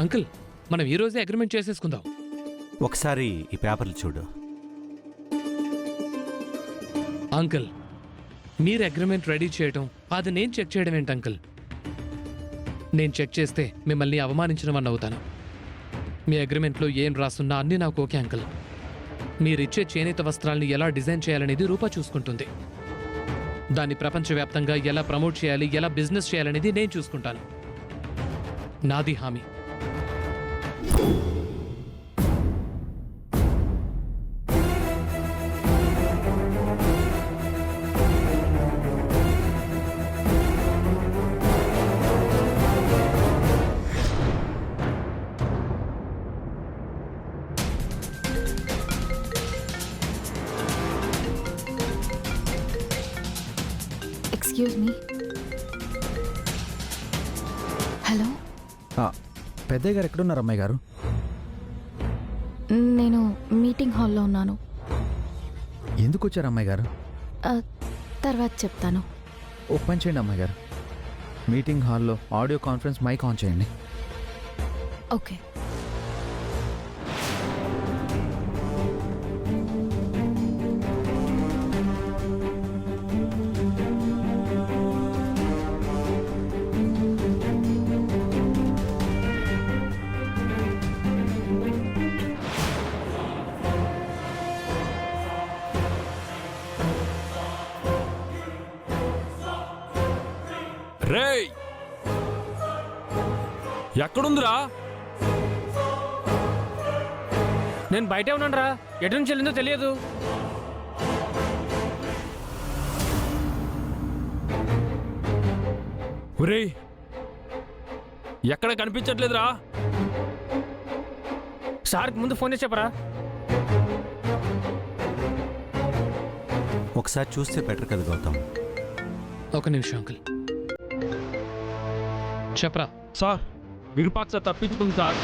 Uncle, మనం ఈ రోజే అగ్రిమెంట్ చేసేసుకుందాం. ఒకసారి ఈ పేపర్లు చూడు. అంకుల్, మీరు అగ్రిమెంట్ రెడీ చేయడం, అది నేను చెక్ చేయడం ఏంటి అంకుల్? నేను చెక్ చేస్తే మిమ్మల్ని అవమానించిన వాడిని అవుతాను. మీ అగ్రిమెంట్లో ఏం రాస్తున్నా అన్నీ నాకు ఓకే అంకుల్. మీరిచ్చే చేనేత వస్త్రాల్ని ఎలా డిజైన్ చేయాలనేది రూపా చూసుకుంటుంది. దాన్ని ప్రపంచవ్యాప్తంగా ఎలా ప్రమోట్ చేయాలి, ఎలా బిజినెస్ చేయాలనేది నేను చూసుకుంటాను. నాది హామీ. Excuse me. హలో, పెద్దయ్య గారు ఎక్కడున్నారు అమ్మాయి గారు? నేను మీటింగ్ హాల్లో ఉన్నాను. ఎందుకు వచ్చారు అమ్మాయి గారు? తర్వాత చెప్తాను. ఓ పని చేయండి అమ్మాయి గారు, మీటింగ్ హాల్లో ఆడియో కాన్ఫరెన్స్ మైక్ ఆన్ చేయండి. ఓకే. రేయ్, ఎక్కడుందిరా? నేను బయటే ఉన్నాను రా. ఎటు నుంచి వెళ్ళిందో తెలియదు. ఒరేయ్, ఎక్కడ కనిపించట్లేదురా? సార్కి ముందు ఫోన్ చేసి చెప్పరా. ఒకసారి చూస్తే బెటర్ కదా గౌతమ్. ఒక నిమిషం అంకుల్. చెప్పరా. సార్, విరూపాక్ష తప్పించుకుంది సార్.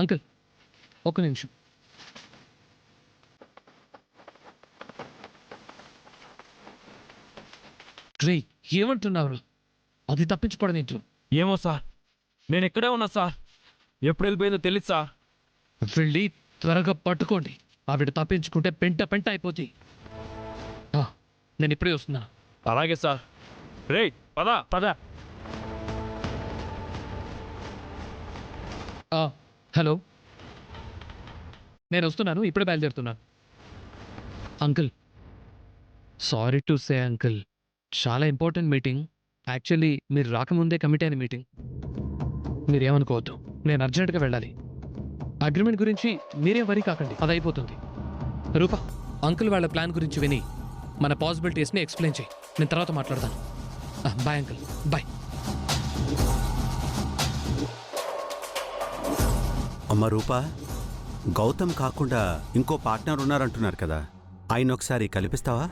అంకుల్, ఒక నిమిషం. రే, ఏమంటున్నారు? అది తప్పించుకోవడం ఏంటి? ఏమో సార్, నేను ఇక్కడే ఉన్నా సార్. ఎప్పుడు వెళ్ళిపోయిందో తెలియదు సార్. వెళ్ళి త్వరగా పట్టుకోండి. ఆవిడ తప్పించుకుంటే పెంట పెంట అయిపోతాయి. నేను ఇప్పుడే వస్తున్నా. అలాగే సార్. రేయ్, పద పద. హలో, నేను వస్తున్నాను, ఇప్పుడే బయలుదేరుతున్నాను. Uncle, sorry to say uncle, చాలా ఇంపార్టెంట్ మీటింగ్. యాక్చువల్లీ మీరు రాకముందే కమిటీ అయిన మీటింగ్. మీరేమనుకోవద్దు, నేను అర్జెంటుగా వెళ్ళాలి. అగ్రిమెంట్ గురించి మీరేం వరీ కాకండి, అది అయిపోతుంది. రూపా, అంకుల్ వాళ్ళ ప్లాన్ గురించి విని మన పాసిబిలిటీస్ని ఎక్స్ప్లెయిన్ చేయి. నేను తర్వాత మాట్లాడతాను. Bye uncle, bye. అమ్మ రూపా, గౌతమ్ కాకుండా ఇంకో పార్ట్నర్ ఉన్నారంటున్నారు కదా, ఆయన ఒకసారి కల్పిస్తావా?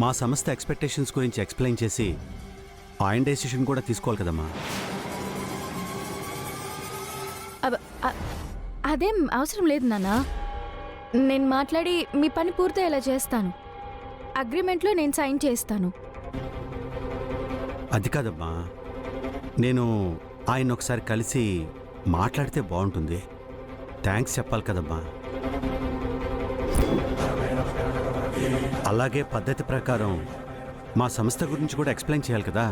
మా సంస్థ ఎక్స్పెక్టేషన్స్ గురించి ఎక్స్ప్లెయిన్ చేసి ఆయన డెసిషన్ కూడా తీసుకోవాలి కదమ్మా. అదేం అవసరం లేదు నాన్న. నేను మాట్లాడి మీ పని పూర్తయ్యేలా చేస్తాను. అగ్రిమెంట్లో నేను సైన్ చేస్తాను. అది కాదమ్మా, నేను ఆయన ఒకసారి కలిసి మాట్లాడితే బాగుంటుంది. థ్యాంక్స్ చెప్పాలి కదమ్మా. అలాగే పద్ధతి ప్రకారం మా సంస్థ గురించి కూడా ఎక్స్ప్లెయిన్ చేయాలి కదా.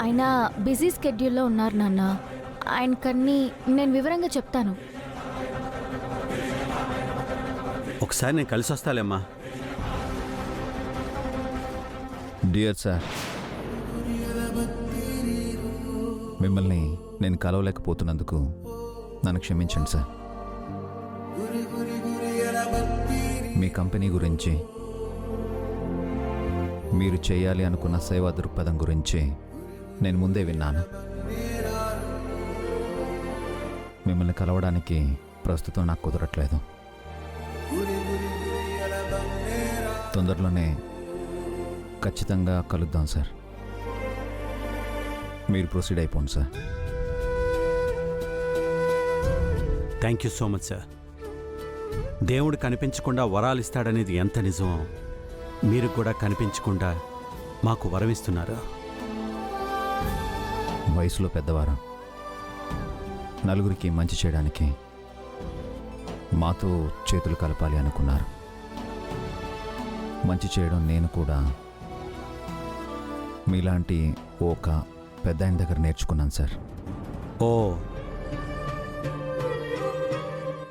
ఆయన బిజీ స్కెడ్యూల్లో ఉన్నారు నాన్న. ఆయనకన్నీ నేను వివరంగా చెప్తాను. ఒకసారి నేను కలిసి వస్తాలేమ్మా. డియర్ సార్, మిమ్మల్ని నేను కలవలేకపోతున్నందుకు నన్ను క్షమించండి సార్. మీ కంపెనీ గురించి, మీరు చేయాలి అనుకున్న సేవా దృక్పథం గురించి నేను ముందే విన్నాను. మిమ్మల్ని కలవడానికి ప్రస్తుతం నాకు కుదరట్లేదు. తొందరలోనే ఖచ్చితంగా కలుద్దాం సార్. మీరు ప్రొసీడ్ అయిపోండి sir. Thank you so much sir. దేవుడు కనిపించకుండా వరాలు ఇస్తాడనేది ఎంత నిజమో మీరు కూడా కనిపించకుండా మాకు వరమిస్తున్నారు. వయసులో పెద్దవారు నలుగురికి మంచి చేయడానికి మాతో చేతులు కలపాలి అనుకున్నారు. మంచి చేయడం నేను కూడా మీలాంటి ఒక పెద్ద ఆయన దగ్గర నేర్చుకున్నాను సార్. ఓ,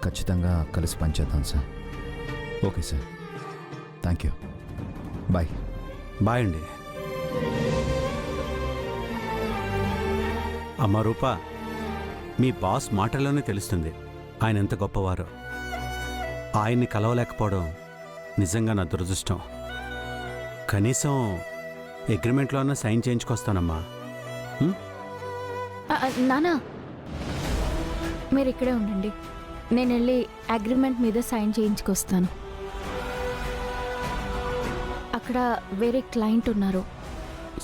ఖచ్చితంగా కలిసి పనిచేద్దాం sir. Okay sir, thank you, bye. Bye అండి. అమ్మ రూపా, మీ బాస్ మాటల్లోనే తెలుస్తుంది ఆయన ఎంత గొప్పవారో. ఆయన్ని కలవలేకపోవడం నిజంగా నా దురదృష్టం. కనీసం అగ్రిమెంట్లో అన్నా సైన్ చేయించుకొస్తానమ్మా. నానా, మీరు ఇక్కడే ఉండండి. నేను వెళ్ళి అగ్రిమెంట్ మీద సైన్ చేయించుకొస్తాను. అక్కడ వేరే క్లయింట్ ఉన్నారు.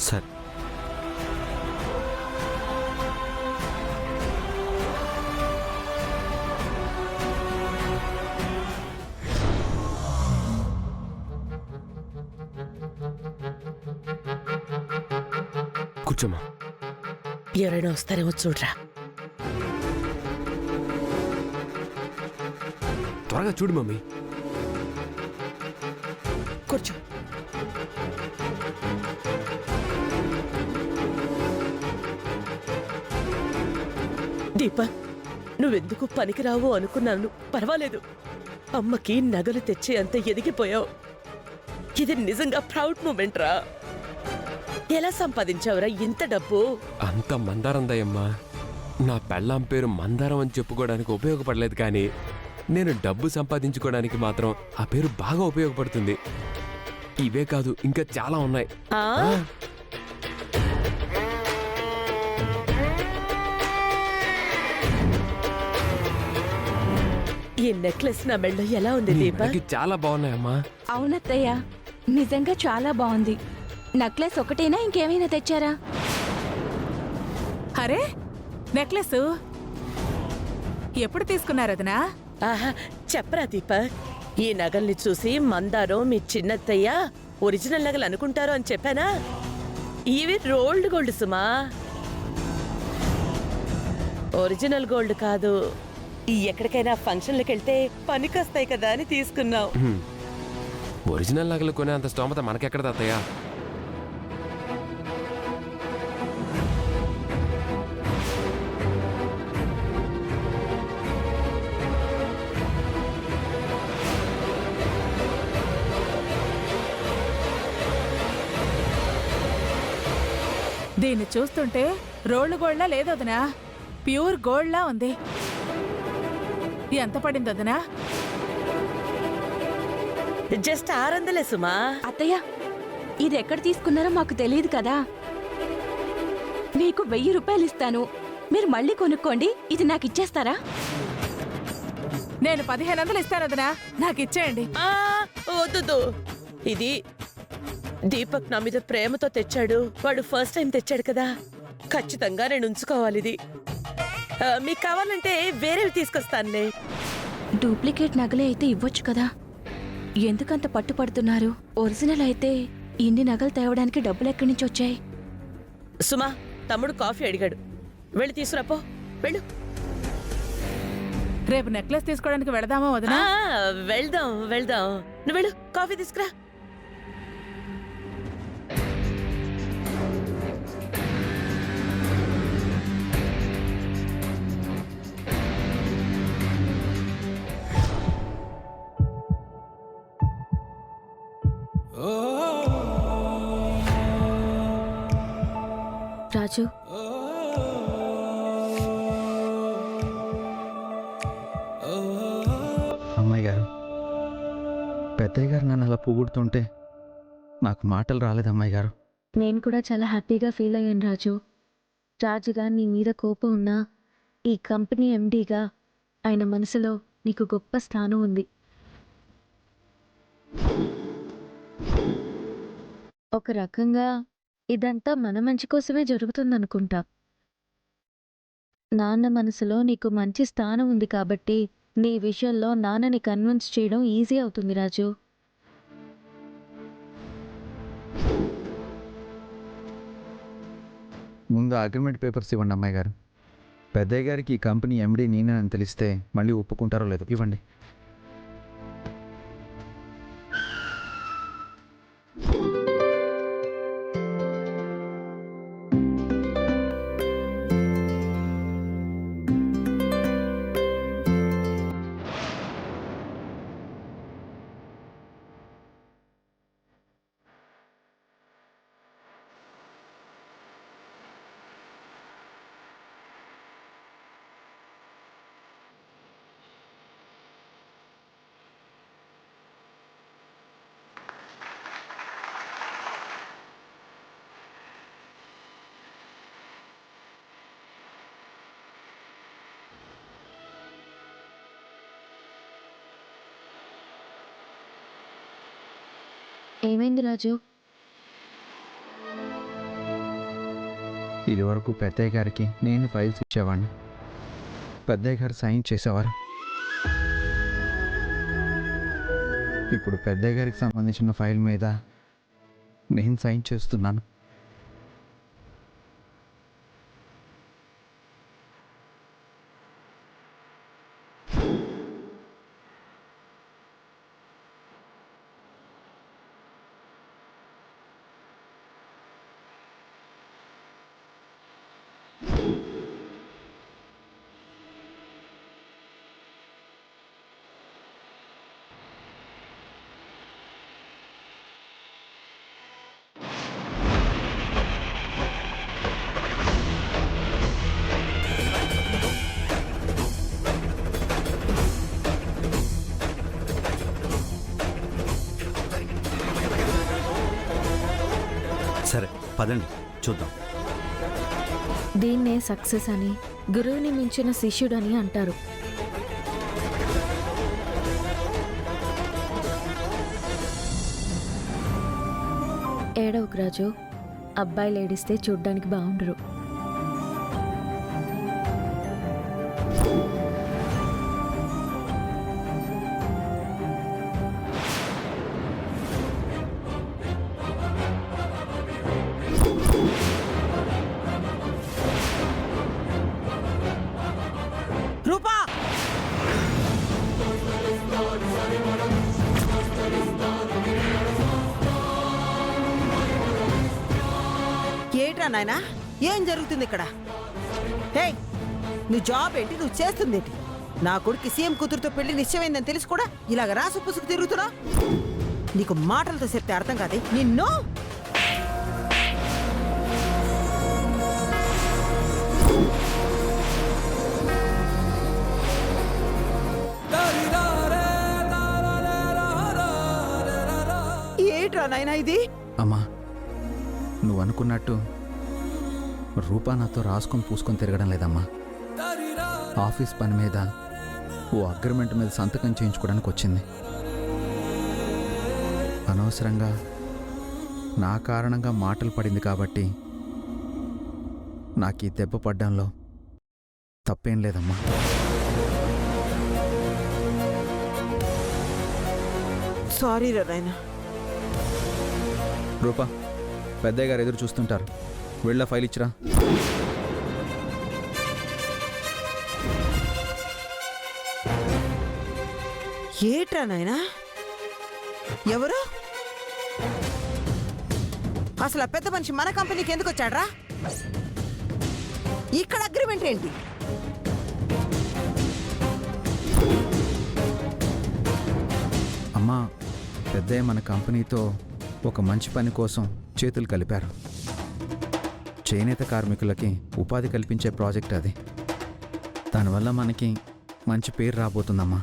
సరే. కూర్చోమ్మా. ఎవరైనా వస్తారేమో చూడరా. త్వరగా చూడు మమ్మీ. కూర్చో. దీపక్, నువ్వెందుకు పనికిరావు అనుకున్నాను. పర్వాలేదు, అమ్మకి నగలు తెచ్చే అంత ఎదిగిపోయావు. ఇది నిజంగా ప్రౌడ్ మూమెంట్ రా. ఎలా సంపాదించావురా ఇంత డబ్బు? అంత మందారం దయమ్మా. నా పెళ్ళాం పేరు మందారం అని చెప్పుకోవడానికి ఉపయోగపడలేదు, కానీ నేను డబ్బు సంపాదించుకోవడానికి మాత్రం ఆ పేరు బాగా ఉపయోగపడుతుంది. ఇవే కాదు, ఇంకా చాలా ఉన్నాయి. ఆ? ఈ నెక్లెస్ నా మెళ్ళో ఎలా ఉంది నీ దీపక్? మెడకి చాలా బాగున్నాయమ్మా. అవునత్తయ్య, నిజంగా చాలా బాగుంది. నెక్లెస్ ఒకటేనా, ఇంకేమైనా తెచ్చారా? అరే, నెక్లెస్ ఎప్పుడు తీసుకున్నారదనా? ఆహా, చెప్పరా దీపక్. ఈ నగల్ని చూసి మందారం మీ చిన్నత్తయ్య ఒరిజినల్ నగలు అనుకుంటారు అని చెప్పానా? ఇవి రోల్డ్ గోల్డ్ సుమా, ఒరిజినల్ గోల్డ్ కాదు. ఎక్కడికైనా ఫంక్షన్లకు వెళ్తే పనికొస్తాయి కదా అని తీసుకున్నావు. ఒరిజినల్ నగలు కొనే అంత స్తోమత మనకెక్కడ తాతయ్య? దీన్ని చూస్తుంటే రోళ్ళు గోల్డ్లా లేదొదనా, ప్యూర్ గోల్డ్లా ఉంది. ఎంత పడింది వదనా? జస్ట్ 600 సుమా. అత్తయ్య, ఇది ఎక్కడ తీసుకున్నారో మాకు తెలియదు కదా. మీకు 1000 రూపాయలు ఇస్తాను, మీరు మళ్ళీ కొనుక్కోండి. ఇది నాకు ఇచ్చేస్తారా? నేను 1500 ఇస్తాను వదనా, నాకు ఇచ్చేయండి. ఆ, వద్దు. ఇది దీపక్ నా మీద ప్రేమతో తెచ్చాడు. వాడు ఫస్ట్ టైం తెచ్చాడు కదా, ఖచ్చితంగా నేను ఉంచుకోవాలి ఇది. మీకు కావాలంటే వేరేవి తీసుకొస్తానులే. డూప్లికేట్ నగలే అయితే ఇవ్వచ్చు కదా, ఎందుకంత పట్టుపడుతున్నారు? ఒరిజినల్ అయితే ఇన్ని నగలు తేవడానికి డబ్బులు ఎక్కడి నుంచి వచ్చాయి? సుమా, తమ్ముడు కాఫీ అడిగాడు, వెళ్ళి తీసుకురాపో. వెళ్ళు. రేపు నెక్లెస్ తీసుకోవడానికి వెళదామా వదనా? వెళ్దాం. నువ్వు వెళ్ళు, కాఫీ తీసుకురా. రాజు, అమ్మాయి గారు, పెద్దయ్య గారు నన్ను అలా పొగుడుతుంటే నాకు మాటలు రాలేదు అమ్మాయి గారు. నేను కూడా చాలా హ్యాపీగా ఫీల్ అయ్యాను రాజు. రాజుగా నీ మీద కోపం ఉన్నా ఈ కంపెనీ ఎండీగా ఆయన మనసులో నీకు గొప్ప స్థానం ఉంది. ఒక రకంగా ఇదంతా మన మంచి కోసమే జరుగుతుందనుకుంటా. నాన్న మనసులో నీకు మంచి స్థానం ఉంది కాబట్టి నీ విషయంలో నాన్నని కన్విన్స్ చేయడం ఈజీ అవుతుంది రాజు. ముందు అగ్రిమెంట్ పేపర్స్ ఇవ్వండి అమ్మాయి గారు. పెద్దయ్య గారికి ఈ కంపెనీ ఎండి నేనేనని తెలిస్తే మళ్ళీ ఒప్పుకుంటారో లేదో. ఇవ్వండి. ఏమైంది రాజు? ఇదివరకు పెద్దయ్య గారికి నేను ఫైల్స్ ఇచ్చేవాడిని, పెద్దయ్య గారు సైన్ చేసేవారు. ఇప్పుడు పెద్దయ్య గారికి సంబంధించిన ఫైల్ మీద నేను సైన్ చేస్తున్నాను. సరే పదండి చూద్దాం. దీన్నే సక్సెస్ అని, గురువుని మించిన శిష్యుడని అంటారు. ఏడవకు రాజు, అబ్బాయిలు ఏడిస్తే చూడ్డానికి బాగుండరు. రూపా, ఏట్రా నాయనా, ఏం జరుగుతుంది ఇక్కడ? హే, నువ్వు జాబ్ ఏంటి, నువ్వు చేస్తుంది ఏంటి? నా కొడుకు సీఎం కూతురుతో పెళ్లి నిశ్చయమైందని తెలిసి కూడా ఇలాగ రాసు పుసుకు తిరుగుతున్నా? నీకు మాటలతో చెప్తే అర్థం కాదే నిన్ను. ఏట్రా నాయనా ఇది? అమ్మా, నువ్వు అనుకున్నట్టు రూపా నాతో రాసుకొని పూసుకొని తిరగడం లేదమ్మా. ఆఫీస్ పని మీద ఓ అగ్రిమెంట్ మీద సంతకం చేయించుకోవడానికి వచ్చింది. అనవసరంగా నా కారణంగా మాటలు పడింది కాబట్టి నాకు ఈ దెబ్బ పడ్డంలో తప్పేం లేదమ్మా. సారీ రా నాయనా. రూపా, పెద్దయ్య గారు ఎదురు చూస్తుంటారు, వెళ్ళా ఫైల్ ఇచ్చిరా. ఏట్రా నాయనా, ఎవరు? అసలు ఆ పెద్ద మనిషి మన కంపెనీకి ఎందుకు వచ్చాడ్రా? ఇక్కడ అగ్రిమెంట్ ఏంటి? అమ్మా, పెద్దయ్య మన కంపెనీతో ఒక మంచి పని కోసం చేతులు కలిపారు. చేనేత కార్మికులకి ఉపాధి కల్పించే ప్రాజెక్ట్ అది. దానివల్ల మనకి మంచి పేరు రాబోతుందమ్మా.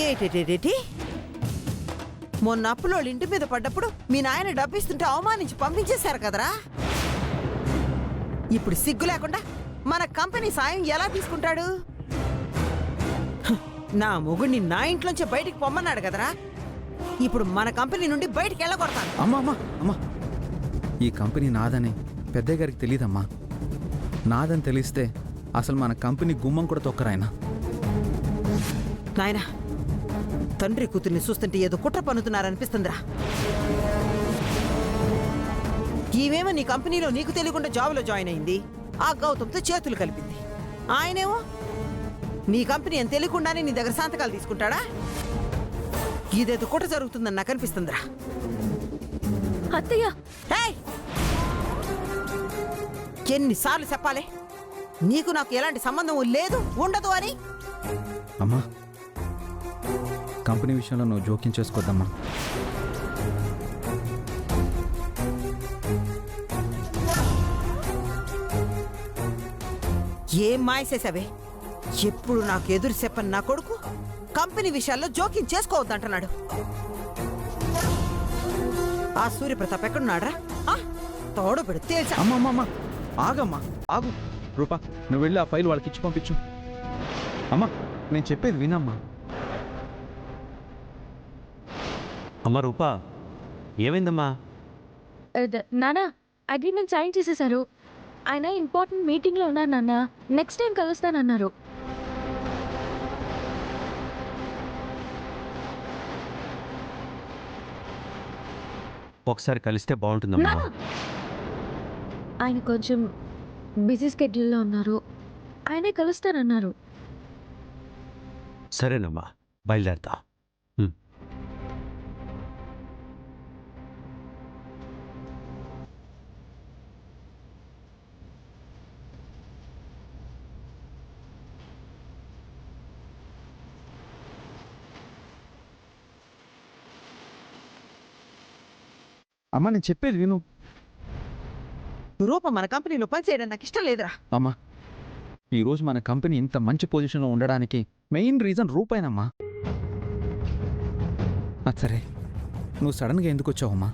ఏటేటేటి? మొన్న అప్పులోళ్ళ ఇంటి మీద పడ్డప్పుడు మీ నాయన డబ్బిస్తుంటే అవమానించి పంపించేశారు కదరా. ఇప్పుడు సిగ్గు లేకుండా మన కంపెనీ సాయం ఎలా తీసుకుంటాడు? నా మొగుడిని నా ఇంట్లోంచి బయటికి పొమ్మన్నాడు కదరా. ఇప్పుడు మన కంపెనీ నుండి బయటికి వెళ్ళగొడతాను. అమ్మా అమ్మా అమ్మా, ఈ కంపెనీ నాదని పెద్దయ్య గారికి తెలియదమ్మా. నాదని తెలిస్తే అసలు మన కంపెనీ గుమ్మం కూడా తొక్కరాయన. నాయనా, తండ్రి కూతుర్ని చూస్తుంటే ఏదో కుట్ర పన్నుతున్నారనిపిస్తుందిరా. ఈమెమో నీ కంపెనీలో నీకు తెలియకుండా జాబ్లో జాయిన్ అయింది, ఆ గౌతమ్తో చేతులు కలిపింది. ఆయనేమో నీ కంపెనీ అని తెలియకుండానే నీ దగ్గర సంతకాలు తీసుకుంటాడా? ఇదేదో కుట్ర జరుగుతుందని నాకు అనిపిస్తుందిరా. అత్తయ్య, ఏయ్! ఎన్నిసార్లు చెప్పాలి నీకు నాకు ఎలాంటి సంబంధం లేదు, ఉండదు అని? అమ్మా, కంపెనీ విషయంలో నువ్వు జోక్యం చేసుకోద్దమ్మా. ఏం మాయ చేసావే? ఎప్పుడు నాకు ఎదురు చెప్పని నా కొడుకు కంపెనీ విషయాల్లో జోక్యం చేసుకోవద్దంటున్నాడు. ఆ సూర్యప్రతాప్ ఎక్కడున్నాడ్రా? తోడు పెడితే తేల్చా. అమ్మా, ఆగమ్మా, ఆగు. రూపా, నువ్వు వెళ్ళి ఆ ఫైల్ వాళ్ళకి ఇచ్చి పంపించు. అమ్మా, నేను చెప్పేది వినమ్మా. అమ్మ రూపా, ఏమైందమ్మా? నానా, అగ్రిమెంట్ సైన్ చేసేసారు. ఆయన ఇంపార్టెంట్ మీటింగ్లో ఉన్నారు నాన్న. నెక్స్ట్ టైం కలుస్తానన్నారు. ఒకసారి కలిస్తే బాగుంటుందమ్మా. ఆయన కొంచెం బిజీ స్కెడ్యూల్లో ఉన్నారు. ఆయనే కలుస్తానన్నారు. సరేనమ్మా, బయలుదేరతా. అమ్మా, నేను చెప్పేది విను. రూప మన కంపెనీలో పనిచేయడం నాకు ఇష్టం లేదురా. అమ్మా, ఈరోజు మన కంపెనీ ఇంత మంచి పొజిషన్లో ఉండడానికి మెయిన్ రీజన్ రూపాయనమ్మా. సరే, నువ్వు సడన్గా ఎందుకు వచ్చావమ్మా?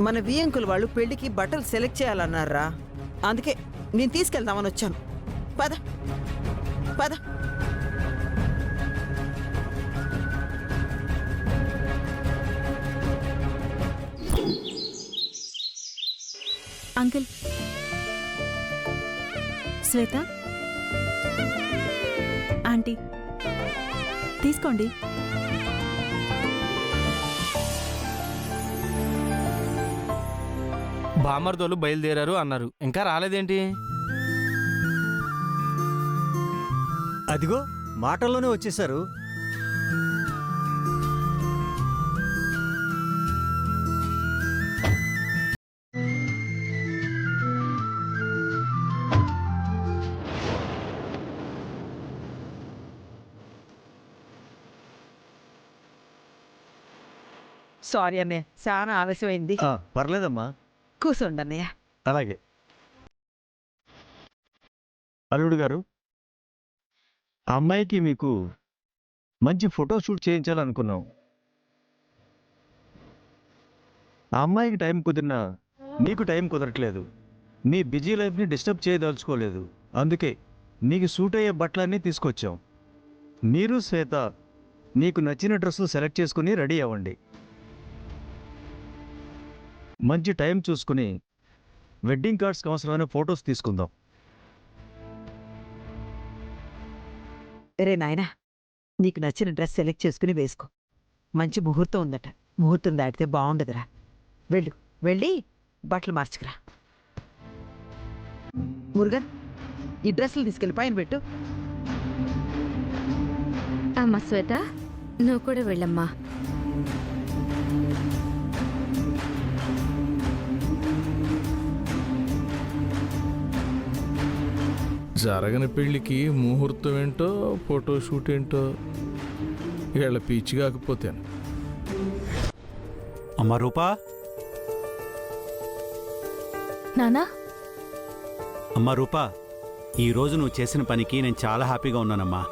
మన వియంకులు వాళ్ళు పెళ్లికి బట్టలు సెలెక్ట్ చేయాలన్నారా, అందుకే నేను తీసుకెళ్దామని వచ్చాను. పద పద. అంకుల్. శ్వేత, ఆంటీ తీసుకోండి. బామర్దోళ్ళు బయలుదేరారు అన్నారు, ఇంకా రాలేదేంటి? అదిగో మాటల్లోనే వచ్చేసారు. సారీ అన్నయ్య, చాలా ఆలస్యమైంది. పర్లేదమ్మా, కూర్చోండి అన్నయ్య. అలాగే. అల్లుడు గారు, ఆ అమ్మాయికి మీకు మంచి ఫోటోషూట్ చేయించాలనుకున్నాం. ఆ అమ్మాయికి టైం కుదిరినా నీకు టైం కుదరట్లేదు. నీ బిజీ లైఫ్ని డిస్టర్బ్ చేయదలుచుకోలేదు. అందుకే నీకు సూట్ అయ్యే బట్టలన్నీ తీసుకొచ్చాం. మీరు శ్వేత నీకు నచ్చిన డ్రెస్సు సెలెక్ట్ చేసుకుని రెడీ అవ్వండి. మంచి టైం చూసుకుని వెడ్డింగ్ కార్డ్స్కి అవసరమైన ఫొటోస్ తీసుకుందాం. రే నాయనా, నీకు నచ్చిన డ్రెస్ సెలెక్ట్ చేసుకుని వేసుకో. మంచి ముహూర్తం ఉందట. ముహూర్తం దాటితే బాగుండదురా. వెళ్ళి బట్టలు మార్చుకురా. మురుగన్, ఈ డ్రెస్సులు తీసుకెళ్ళి పైన పెట్టు. అమ్మా శ్వేత, నువ్వు కూడా వెళ్ళమ్మా. జరగని పెళ్ళికి ముహూర్తం ఏంటో ఫోటోషూట్ ఏంటో వీళ్ళ పీచి కాకపోతేను. అమ్మా రూపా. నానా. అమ్మా రూపా, ఈరోజు నువ్వు చేసిన పనికి నేను చాలా హ్యాపీగా ఉన్నానమ్మా.